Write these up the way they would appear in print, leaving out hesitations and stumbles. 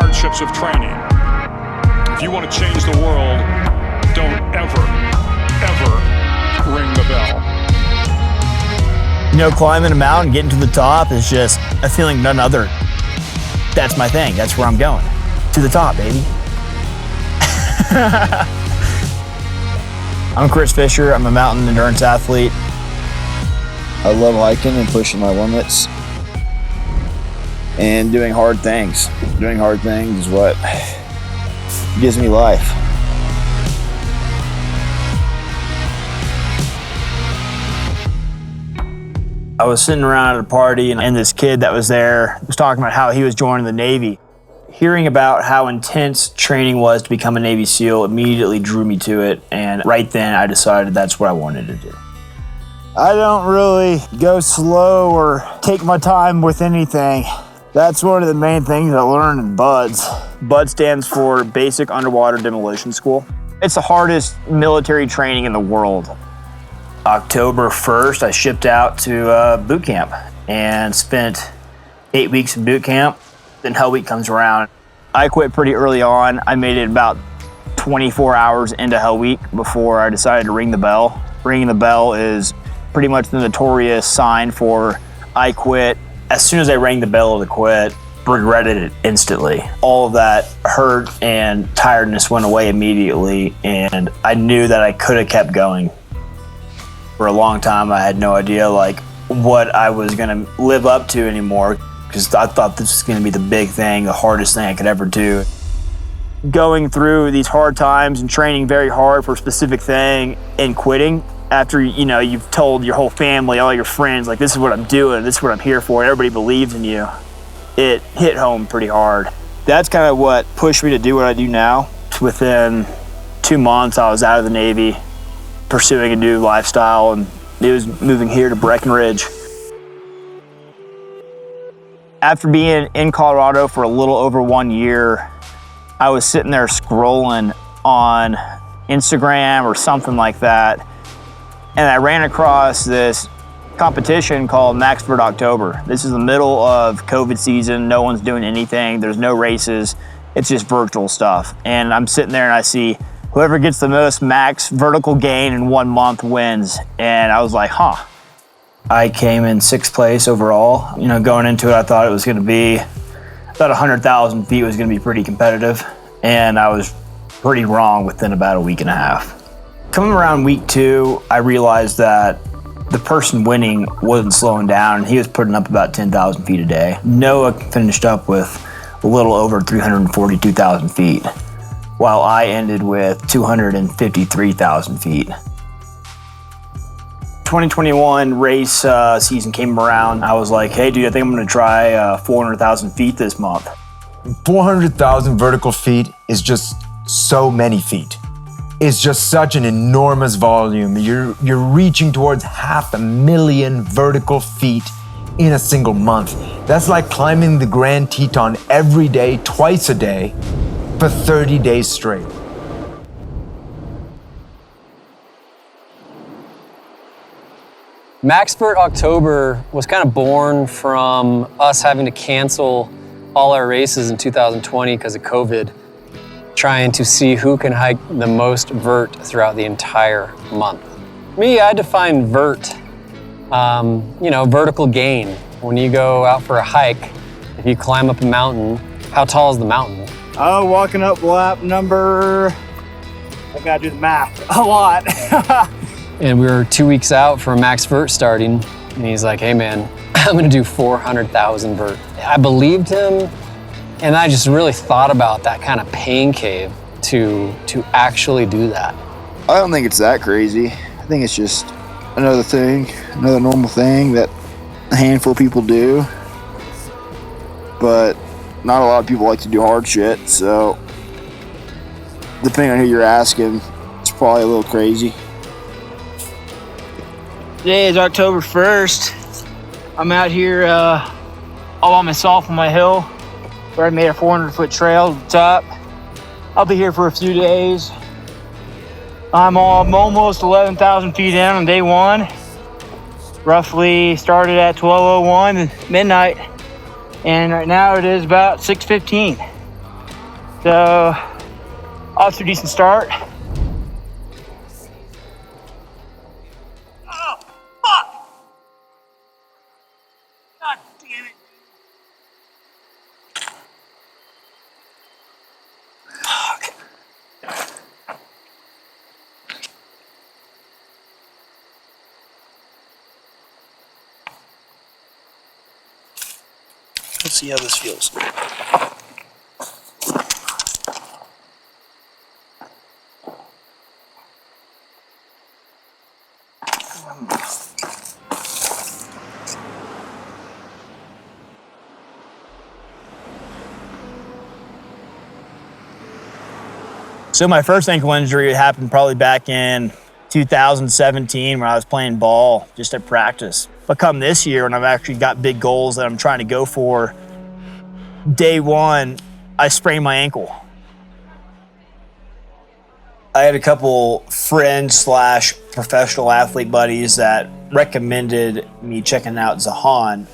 hardships of training. If you want to change the world, don't ever ring the bell. You know, climbing a mountain, getting to the top is just a feeling none other. That's my thing. That's where I'm going. To the top, baby. I'm Chris Fisher. I'm a mountain endurance athlete. I love hiking and pushing my limits and doing hard things. Doing hard things is what gives me life. I was sitting around at a party and this kid that was there was talking about how he was joining the Navy. Hearing about how intense training was to become a Navy SEAL immediately drew me to it, and right then I decided that's what I wanted to do. I don't really go slow or take my time with anything. That's one of the main things I learned in B.U.D.S. B.U.D. stands for Basic Underwater Demolition School. It's the hardest military training in the world. October 1st, I shipped out to boot camp and spent 8 weeks in boot camp. Then Hell Week comes around. I quit pretty early on. I made it about 24 hours into Hell Week before I decided to ring the bell. Ringing the bell is pretty much the notorious sign for I quit. As soon as I rang the bell to quit, regretted it instantly. All of that hurt and tiredness went away immediately, and I knew that I could have kept going. For a long time, I had no idea what I was gonna live up to anymore, because I thought this was gonna be the big thing, the hardest thing I could ever do. Going through these hard times and training very hard for a specific thing and quitting after, you've told your whole family, all your friends, this is what I'm doing, this is what I'm here for, everybody believes in you. It hit home pretty hard. That's kind of what pushed me to do what I do now. Within 2 months, I was out of the Navy, pursuing a new lifestyle, and it was moving here to Breckenridge. After being in Colorado for a little over 1 year, I was sitting there scrolling on Instagram or something like that, and I ran across this competition called Max Vert October. This is the middle of COVID season. No one's doing anything. There's no races. It's just virtual stuff. And I'm sitting there and I see whoever gets the most max vertical gain in 1 month wins. And I was like, huh. I came in 6th place overall. Going into it, I thought it was gonna be about 100,000 feet was gonna be pretty competitive. And I was pretty wrong within about a week and a half. Coming around week 2, I realized that the person winning wasn't slowing down, and he was putting up about 10,000 feet a day. Noah finished up with a little over 342,000 feet, while I ended with 253,000 feet. 2021 race season came around. I was like, hey dude, I think I'm gonna try 400,000 feet this month. 400,000 vertical feet is just so many feet. It's just such an enormous volume. You're reaching towards 500,000 vertical feet in a single month. That's like climbing the Grand Teton every day, twice a day, for 30 days straight. Max Vert October was kind of born from us having to cancel all our races in 2020 because of COVID, trying to see who can hike the most vert throughout the entire month. Me, I define vert, vertical gain. When you go out for a hike, if you climb up a mountain, how tall is the mountain? Oh, walking up lap number, I gotta do the math, a lot. And we were 2 weeks out from Max Vert starting, and he's like, hey man, I'm gonna do 400,000 vert. I believed him, and I just really thought about that kind of pain cave to actually do that. I don't think it's that crazy. I think it's just another normal thing that a handful of people do. But not a lot of people like to do hard shit, so depending on who you're asking, it's probably a little crazy. Today is October 1st. I'm out here all by myself on my hill where I made a 400-foot trail to the top. I'll be here for a few days. I'm almost 11,000 feet in on day 1. Roughly started at 12:01 midnight, and right now it is about 6:15. So, off to a decent start. Oh, fuck! God damn it. Fuck. Let's see how this feels. So my first ankle injury happened probably back in 2017 when I was playing ball just at practice. But come this year when I've actually got big goals that I'm trying to go for, day one, I sprained my ankle. I had a couple friends / professional athlete buddies that recommended me checking out Zahan.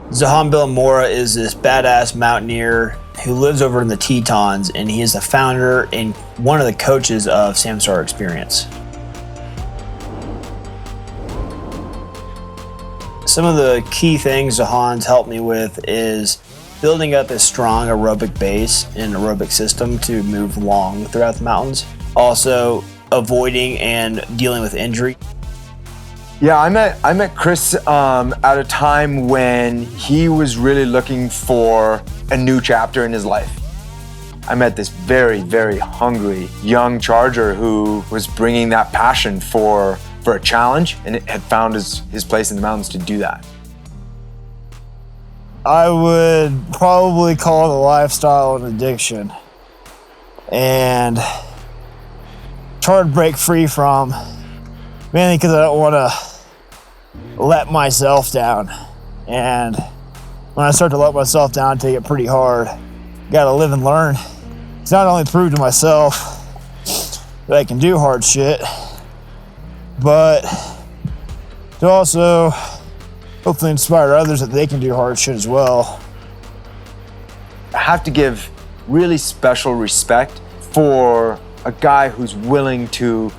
Zahan Billamora is this badass mountaineer who lives over in the Tetons, and he is the founder and one of the coaches of Samsara Experience. Some of the key things Zahan's helped me with is building up a strong aerobic base and aerobic system to move long throughout the mountains. Also, avoiding and dealing with injury. Yeah, I met Chris at a time when he was really looking for a new chapter in his life. I met this very, very hungry young charger who was bringing that passion for a challenge, and it had found his place in the mountains to do that. I would probably call it a lifestyle and addiction, and try to break free from, mainly because I don't want to let myself down. And when I start to let myself down, I take it pretty hard. Gotta live and learn. It's not only prove to myself that I can do hard shit, but to also hopefully inspire others that they can do hard shit as well. I have to give really special respect for a guy who's willing to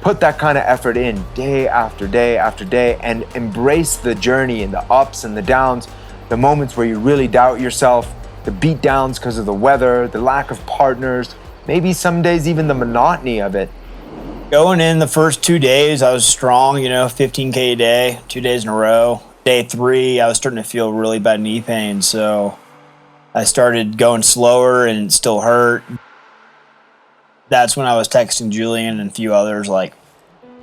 put that kind of effort in day after day after day and embrace the journey and the ups and the downs, the moments where you really doubt yourself, the beat downs because of the weather, the lack of partners, maybe some days even the monotony of it. Going in the first 2 days, I was strong, 15K a day, 2 days in a row. Day 3, I was starting to feel really bad knee pain, so I started going slower and it still hurt. That's when I was texting Julian and a few others like,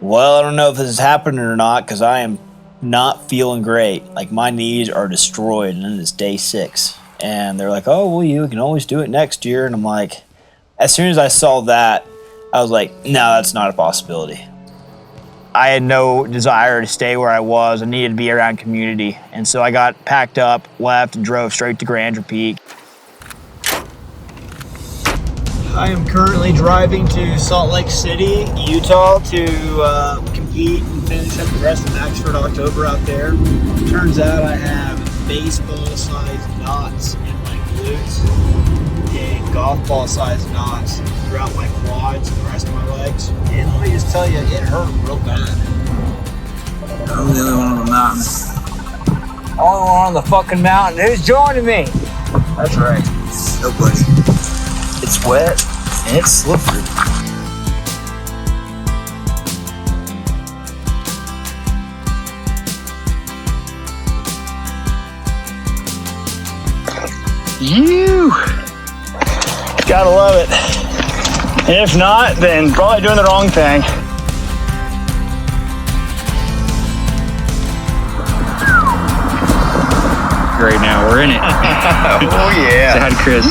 well, I don't know if this is happening or not because I am not feeling great. Like, my knees are destroyed, and then it's day 6. And they're like, oh, well, you can always do it next year. And I'm like, as soon as I saw that, I was like, no, that's not a possibility. I had no desire to stay where I was. I needed to be around community. And so I got packed up, left, and drove straight to Grandeur Peak. I am currently driving to Salt Lake City, Utah to compete and finish up the rest of Max Vert October out there. Turns out I have baseball-sized knots in my glutes and golf ball-sized knots throughout my quads and the rest of my legs. And let me just tell you, it hurt real bad. I'm the only one on the mountain. Only one on the fucking mountain. Who's joining me? That's right. Nobody. It's wet and it's slippery. You gotta love it. And if not, then probably doing the wrong thing. Great, now we're in it. Oh yeah. Say hi to Chris.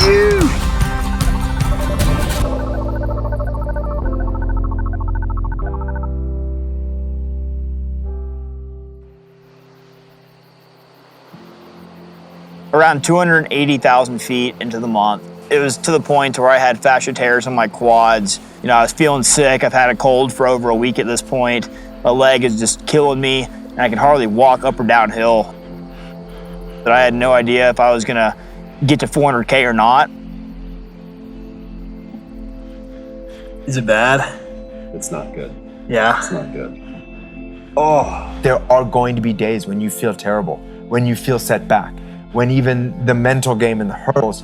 Around 280,000 feet into the month. It was to the point where I had fascia tears in my quads. I was feeling sick. I've had a cold for over a week at this point. My leg is just killing me, and I can hardly walk up or downhill. But I had no idea if I was gonna get to 400K or not. Is it bad? It's not good. Yeah. It's not good. Oh, there are going to be days when you feel terrible, when you feel set back, when even the mental game and the hurdles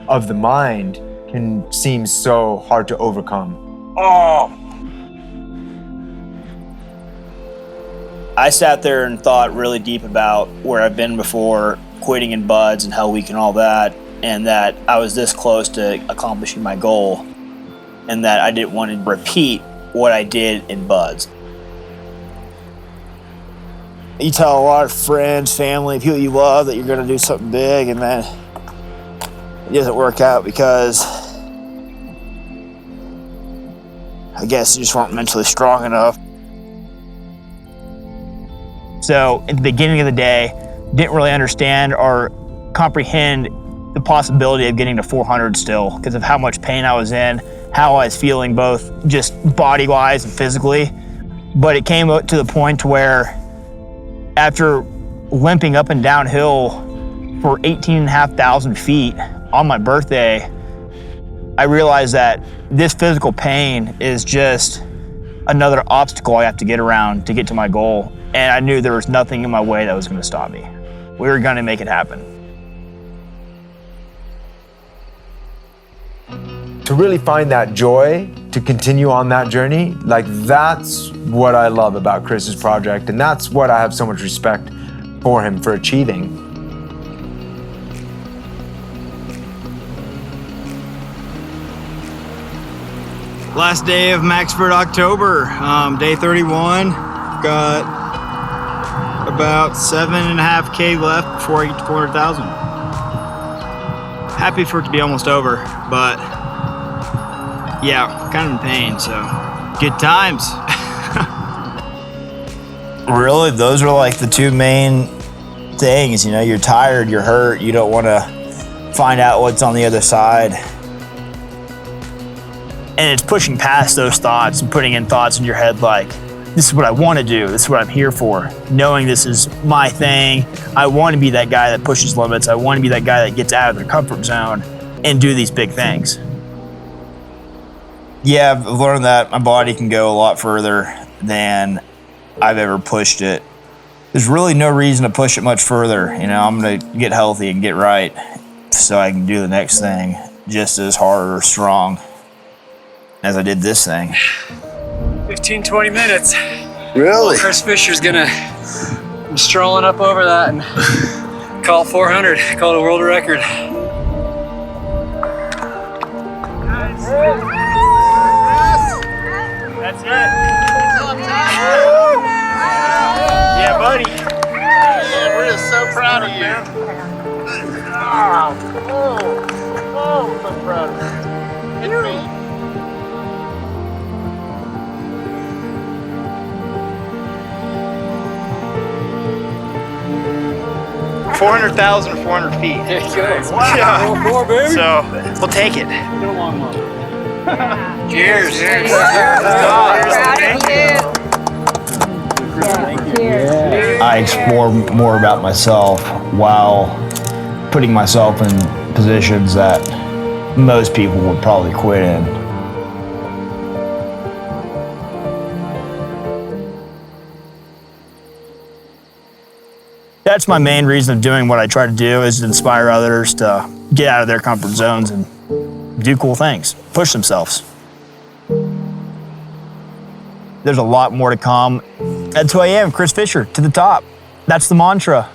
of the mind can seem so hard to overcome. Oh! I sat there and thought really deep about where I've been before, quitting in B.U.D.S and Hell Week and all that, and that I was this close to accomplishing my goal, and that I didn't want to repeat what I did in B.U.D.S. You tell a lot of friends, family, people you love that you're going to do something big, and then it doesn't work out because I guess you just weren't mentally strong enough. So at the beginning of the day, didn't really understand or comprehend the possibility of getting to 400 still because of how much pain I was in, how I was feeling both just body-wise and physically. But it came up to the point where after limping up and downhill for 18,500 feet on my birthday, I realized that this physical pain is just another obstacle I have to get around to get to my goal. And I knew there was nothing in my way that was going to stop me. We were going to make it happen. To really find that joy, to continue on that journey, like that's what I love about Chris's project, and that's what I have so much respect for him for achieving. Last day of Max Vert October, day 31. Got about 7.5K left before I get to 400,000. Happy for it to be almost over, but yeah, kind of in pain, so good times. Really, those are like the two main things. You know, you're tired, you're hurt, you don't want to find out what's on the other side. And it's pushing past those thoughts and putting in thoughts in your head like, this is what I want to do, this is what I'm here for. Knowing this is my thing, I want to be that guy that pushes limits, I want to be that guy that gets out of their comfort zone and do these big things. Yeah, I've learned that my body can go a lot further than I've ever pushed it. There's really no reason to push it much further. You know, I'm going to get healthy and get right so I can do the next thing just as hard or strong as I did this thing. 15, 20 minutes. Really? Chris Fisher's I'm strolling up over that and call it 400, call it a world record. That's it. Yeah, buddy. Yeah, we're just so proud of you. Oh, so proud of you. Hit me. 400,000 or 400 feet. There you go. Wow. Yeah. More, baby. So we'll take it. Cheers. Cheers. I explore more about myself while putting myself in positions that most people would probably quit in. That's my main reason of doing what I try to do, is to inspire others to get out of their comfort zones and do cool things, push themselves. There's a lot more to come. That's who I am, Chris Fisher, to the top. That's the mantra.